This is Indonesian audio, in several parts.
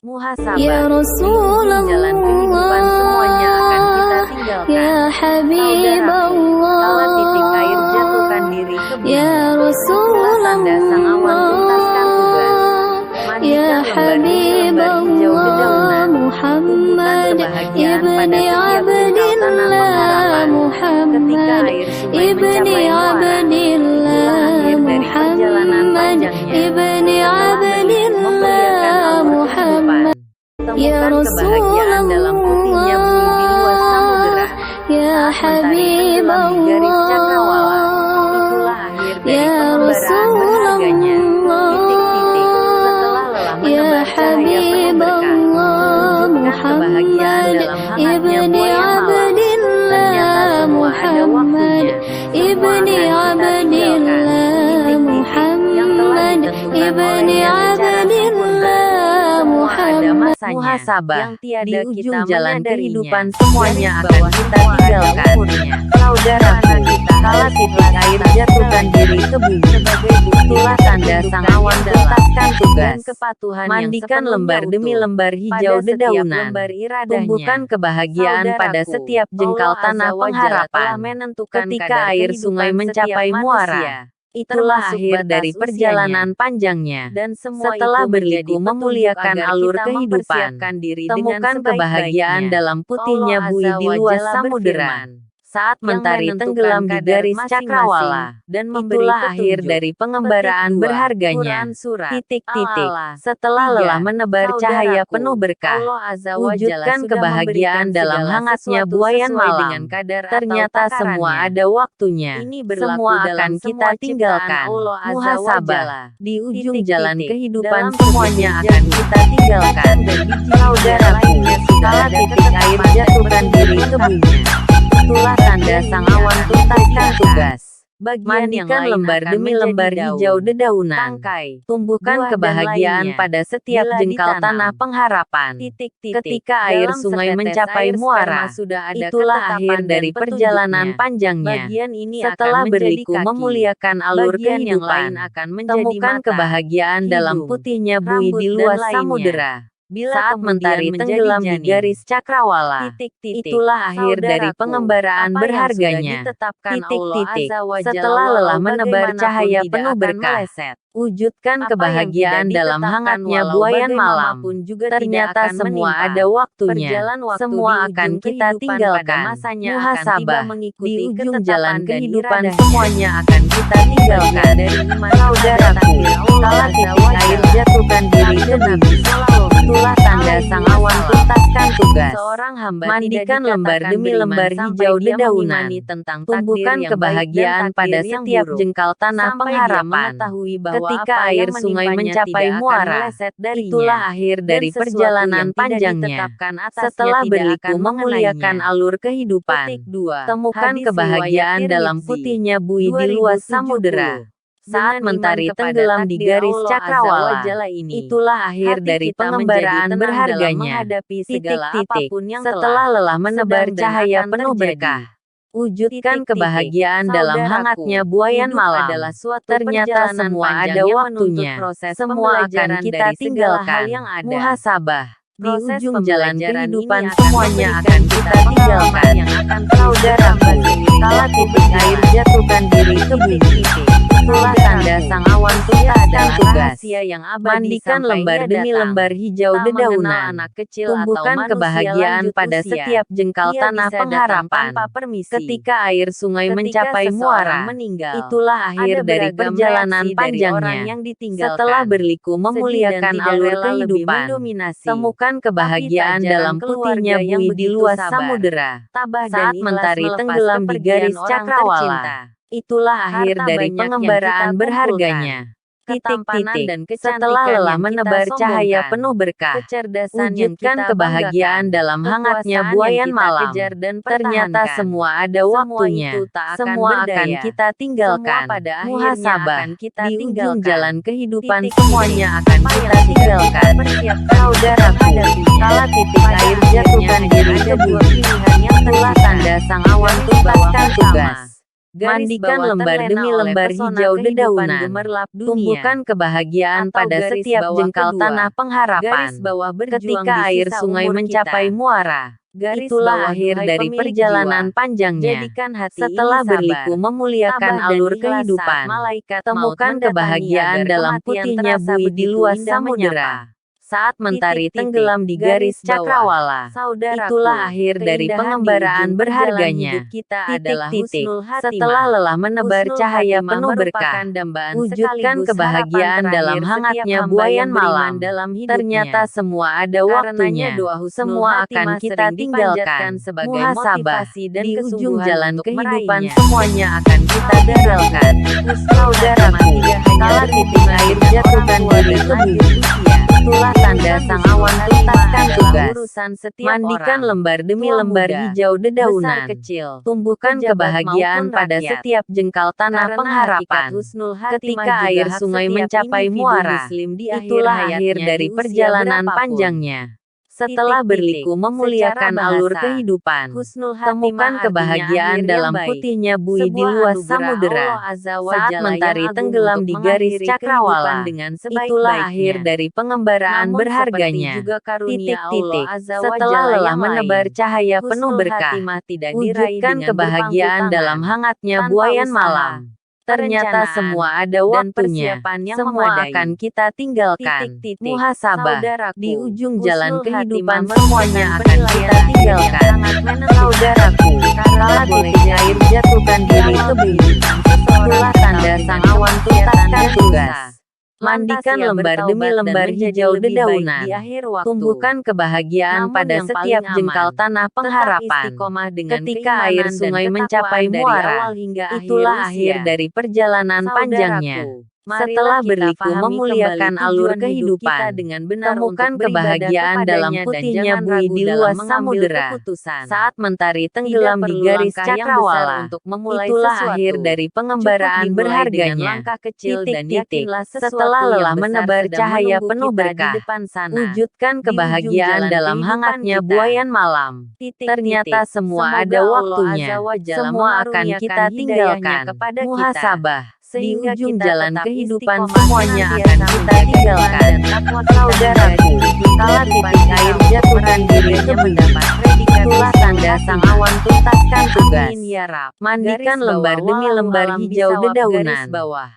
Muhasabah. Ya Rasulullah, jalan kehidupan semuanya akan kita tinggalkan. Ya Habiballah, kala titik air jatuhkan diri ke bumi. Ya Rasulullah, tanda sang awan tuntaskan tugas. Ya Habiballah, Muhammad ibni Abdillah, Muhammad ibni Abdillah, Muhammad ibni Abdillah, Muhammad. Ya Rasulullah, dalam putihnya bumi di luas samudera. Ya Habiballah, itulah akhir dari Ya pengembaraan Rasulullah, berharganya. Titik-titik, setelah lelah Ya menebar cahaya penuh berkah, Habiballah, wujudkan kebahagiaan Muhammad dalam hangatnya ibni buaya malam. Abdillah, Ternyata semua ada Muhammad waktunya. ibni Abdillah, Muhammad ibni Abdillah, Muhammad. Muhasabah yang tiada di ujung kita jalan menyadarinya. kehidupan semuanya akan kita tinggalkan. Saudaraku, kala titik air jatuhkan diri ke bumi, sebagai itulah tanda sang awan tuntaskan tugas. Mandikan lembar demi lembar hijau dedaunan, tumbuhkan kebahagiaan pada setiap jengkal tanah pengharapan. Ketika air sungai mencapai muara, itulah akhir dari perjalanan panjangnya. Dan setelah berliku memuliakan alur kehidupan, temukan kebahagiaan dalam putihnya bui di luas samudera. Saat mentari tenggelam di garis cakrawala, dan itulah akhir dari pengembaraan berharganya. Titik-titik, setelah lelah menebar cahaya penuh berkah, wujudkan kebahagiaan dalam hangatnya buayan malam. Ternyata semua ada waktunya. Semua akan kita tinggalkan. Muhasabah, di ujung jalan kehidupan semuanya akan kita tinggalkan. Saudaraku, kala titik air jatuhkan diri ke bumi, itulah tanda sang awan tuntaskan tugas. Mandikan lembar demi lembar hijau dedaunan, tumbuhkan kebahagiaan pada setiap jengkal tanah pengharapan. Ketika air sungai mencapai muara, itulah akhir dari perjalanan panjangnya. Setelah berliku memuliakan alur kehidupan, temukan kebahagiaan dalam putihnya bui di luas samudera. Saat mentari tenggelam di garis cakrawala, itulah akhir dari pengembaraan berharganya. Titik-titik, setelah lelah menebar cahaya penuh berkah, wujudkan kebahagiaan dalam hangatnya buayan malam. Ternyata semua ada waktunya. Semua akan kita tinggalkan. Muhasabah, di ujung jalan kehidupan semuanya akan kita tinggalkan. Saudaraku, kala titik air jatuhkan diri ke bumi, itulah tanda sang awan tuntaskan tugas. Mandikan lembar demi lembar hijau dedaunan, tumbuhkan kebahagiaan pada setiap jengkal tanah pengharapan. Ketika air sungai mencapai muara, itulah akhir dari perjalanan panjangnya. Setelah berliku memuliakan alur kehidupan, temukan kebahagiaan dalam putihnya bui di luas samudera. Saat mentari tenggelam di garis cakrawala, itulah akhir dari pengembaraan berharganya. Titik-titik, setelah lelah menebar cahaya penuh berkah, wujudkan kebahagiaan dalam hangatnya buayan malam. Ternyata semua ada waktunya. Semua akan kita tinggalkan. Muhasabah, di ujung jalan kehidupan semuanya akan kita tinggalkan. Saudaraku, kala titik air jatuhkan diri ke bumi, itulah tanda sang awan tuntaskan tugas. Mandikan lembar demi lembar hijau dedaunan, tumbuhkan kebahagiaan pada setiap jengkal tanah pengharapan. Ketika air sungai mencapai muara, itulah akhir dari perjalanan panjangnya. Setelah berliku memuliakan alur kehidupan, temukan kebahagiaan dalam putihnya bui di luas samudera. Saat mentari tenggelam di garis cakrawala, itulah akhir dari pengembaraan berharganya. Titik-titik, setelah lelah menebar cahaya penuh berkah, wujudkan kebahagiaan dalam hangatnya buayan malam. Ternyata semua ada waktunya. Semua akan kita tinggalkan. Muhasabah, di ujung jalan kehidupan semuanya akan kita tinggalkan. Saudaraku, kala titik air jatuhkan diri ke bumi, itulah tanda sang awan tuntaskan tugas. Mandikan lembar demi lembar hijau dedaunan. Tumbuhkan kebahagiaan pada setiap jengkal tanah pengharapan. Ketika air sungai mencapai muara, itulah akhir dari perjalanan panjangnya. Setelah berliku memuliakan alur kehidupan, temukan kebahagiaan dalam putihnya bui di luas samudera. Saat mentari tenggelam di garis cakrawala, itulah akhir dari pengembaraan berharganya. Setelah lelah menebar cahaya penuh berkah, wujudkan kebahagiaan dalam hangatnya buayan malam. Ternyata semua ada waktunya, semua akan kita tinggalkan. Muhasabah, di ujung jalan kehidupan semuanya akan kita tinggalkan. Saudaraku, kala titik air jatuhkan diri ke bumi. Itulah tanda sang awan tuntaskan tugas. Mandikan lembar demi lembar hijau dedaunan. Tumbuhkan kebahagiaan pada setiap jengkal tanah pengharapan. Ketika air sungai mencapai muara, itulah akhir dari perjalanan panjangnya. Setelah berliku memuliakan alur kehidupan, temukan kebahagiaan dalam putihnya bui di luas samudera. Saat mentari tenggelam di garis cakrawala, itulah akhir dari pengembaraan berharganya. Setelah lelah menebar cahaya penuh berkah, wujudkan kebahagiaan dalam hangatnya buayan malam. Ternyata semua ada waktunya, semua akan kita tinggalkan. Muhasabah, di ujung jalan kehidupan semuanya akan kita tinggalkan. Saudaraku, kala titik air jatuhkan diri ke bumi, itulah tanda sang awan tuntaskan tugas. Mandikan lembar demi lembar hijau dedaunan. Tumbuhkan kebahagiaan pada setiap jengkal tanah pengharapan. Ketika air sungai mencapai muara, itulah akhir dari perjalanan panjangnya. Setelah berliku memuliakan alur kehidupan, temukan kebahagiaan dalam putihnya bui di luas samudera. Saat mentari tenggelam di garis cakrawala, itulah akhir dari pengembaraan berharganya. Setelah lelah menebar cahaya penuh berkah, wujudkan kebahagiaan dalam hangatnya buayan malam. Ternyata semua ada waktunya, semua akan kita tinggalkan. Muhasabah, di ujung jalan kehidupan semuanya akan kita tinggalkan. Saudaraku, kala titik air jatuhkan diri ke bumi, itulah tanda sang awan tuntaskan tugas. Mandikan lembar demi lembar hijau dedaunan.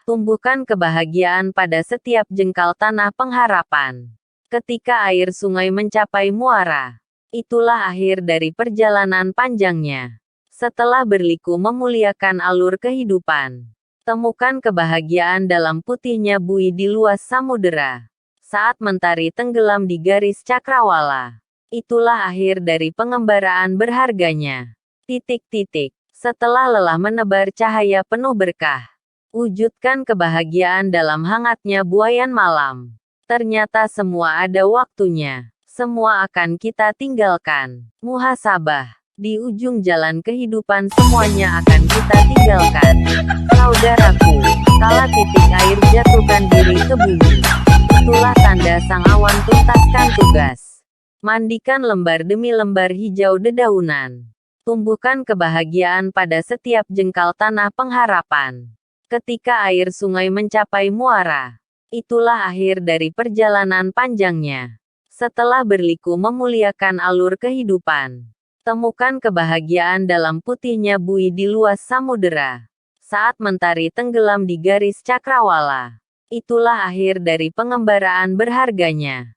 Tumbuhkan kebahagiaan pada setiap jengkal tanah pengharapan. Ketika air sungai mencapai muara, itulah akhir dari perjalanan panjangnya. Setelah berliku memuliakan alur kehidupan, temukan kebahagiaan dalam putihnya bui di luas samudera. Saat mentari tenggelam di garis cakrawala, itulah akhir dari pengembaraan berharganya. Setelah lelah menebar cahaya penuh berkah, wujudkan kebahagiaan dalam hangatnya buayan malam. Ternyata semua ada waktunya, semua akan kita tinggalkan. Muhasabah, di ujung jalan kehidupan semuanya akan kita tinggalkan. Saudaraku, kala titik air jatuhkan diri ke bumi, itulah tanda sang awan tuntaskan tugas. Mandikan lembar demi lembar hijau dedaunan. Tumbuhkan kebahagiaan pada setiap jengkal tanah pengharapan. Ketika air sungai mencapai muara, itulah akhir dari perjalanan panjangnya. Setelah berliku memuliakan alur kehidupan, temukan kebahagiaan dalam putihnya bui di luas samudera. Saat mentari tenggelam di garis cakrawala, itulah akhir dari pengembaraan berharganya.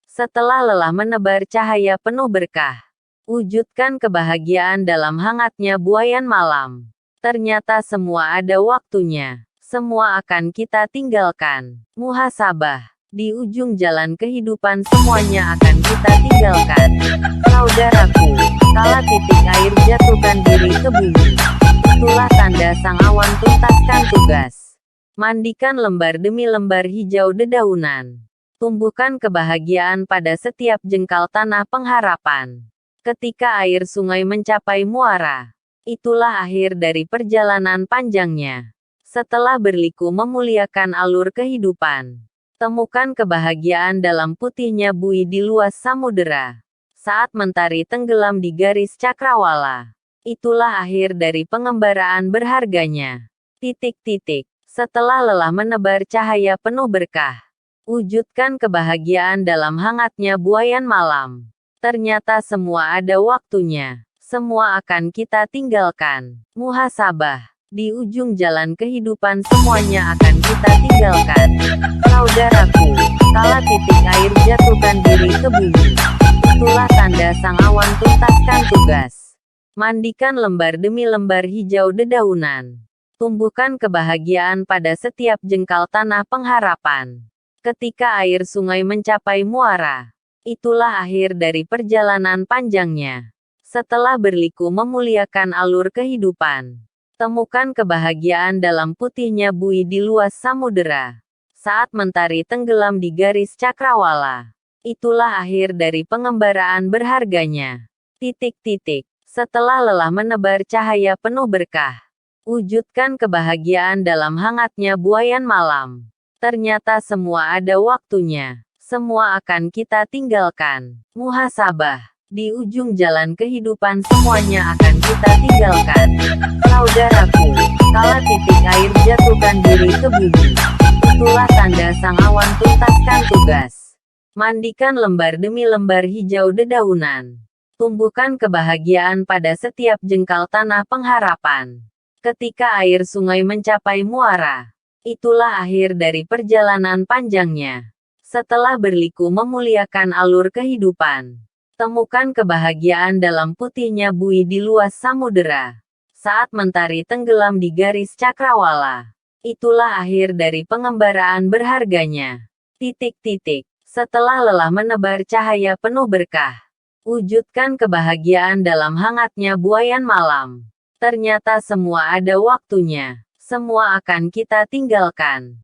Setelah lelah menebar cahaya penuh berkah, wujudkan kebahagiaan dalam hangatnya buayan malam. Ternyata semua ada waktunya, semua akan kita tinggalkan. Muhasabah, di ujung jalan kehidupan semuanya akan kita tinggalkan. Saudaraku, kala titik air jatuhkan diri ke bumi, itulah tanda sang awan tuntaskan tugas. Mandikan lembar demi lembar hijau dedaunan. Tumbuhkan kebahagiaan pada setiap jengkal tanah pengharapan. Ketika air sungai mencapai muara, itulah akhir dari perjalanan panjangnya. Setelah berliku memuliakan alur kehidupan, temukan kebahagiaan dalam putihnya bui di luas samudera. Saat mentari tenggelam di garis cakrawala, Itulah akhir dari pengembaraan berharganya. Setelah lelah menebar cahaya penuh berkah, wujudkan kebahagiaan dalam hangatnya buayan malam. Ternyata semua ada waktunya. Semua akan kita tinggalkan. Muhasabah. Di ujung jalan kehidupan semuanya akan kita tinggalkan. Saudaraku, kala titik air jatuhkan diri ke bumi. Itulah tanda sang awan tuntaskan tugas. Mandikan lembar demi lembar hijau dedaunan. Tumbuhkan kebahagiaan pada setiap jengkal tanah pengharapan. Ketika air sungai mencapai muara, itulah akhir dari perjalanan panjangnya. Setelah berliku memuliakan alur kehidupan, temukan kebahagiaan dalam putihnya bui di luas samudera. Saat mentari tenggelam di garis cakrawala, itulah akhir dari pengembaraan berharganya. Setelah lelah menebar cahaya penuh berkah, wujudkan kebahagiaan dalam hangatnya buayan malam. Ternyata semua ada waktunya. Semua akan kita tinggalkan. Muhasabah. Di ujung jalan kehidupan semuanya akan kita tinggalkan. Saudaraku, kala titik air jatuhkan diri ke bumi. Itulah tanda sang awan tuntaskan tugas. Mandikan lembar demi lembar hijau dedaunan. Tumbuhkan kebahagiaan pada setiap jengkal tanah pengharapan. Ketika air sungai mencapai muara, itulah akhir dari perjalanan panjangnya. Setelah berliku memuliakan alur kehidupan, temukan kebahagiaan dalam putihnya bui di luas samudera. Saat mentari tenggelam di garis cakrawala, itulah akhir dari pengembaraan berharganya. Setelah lelah menebar cahaya penuh berkah, wujudkan kebahagiaan dalam hangatnya buayan malam. Ternyata semua ada waktunya. Semua akan kita tinggalkan.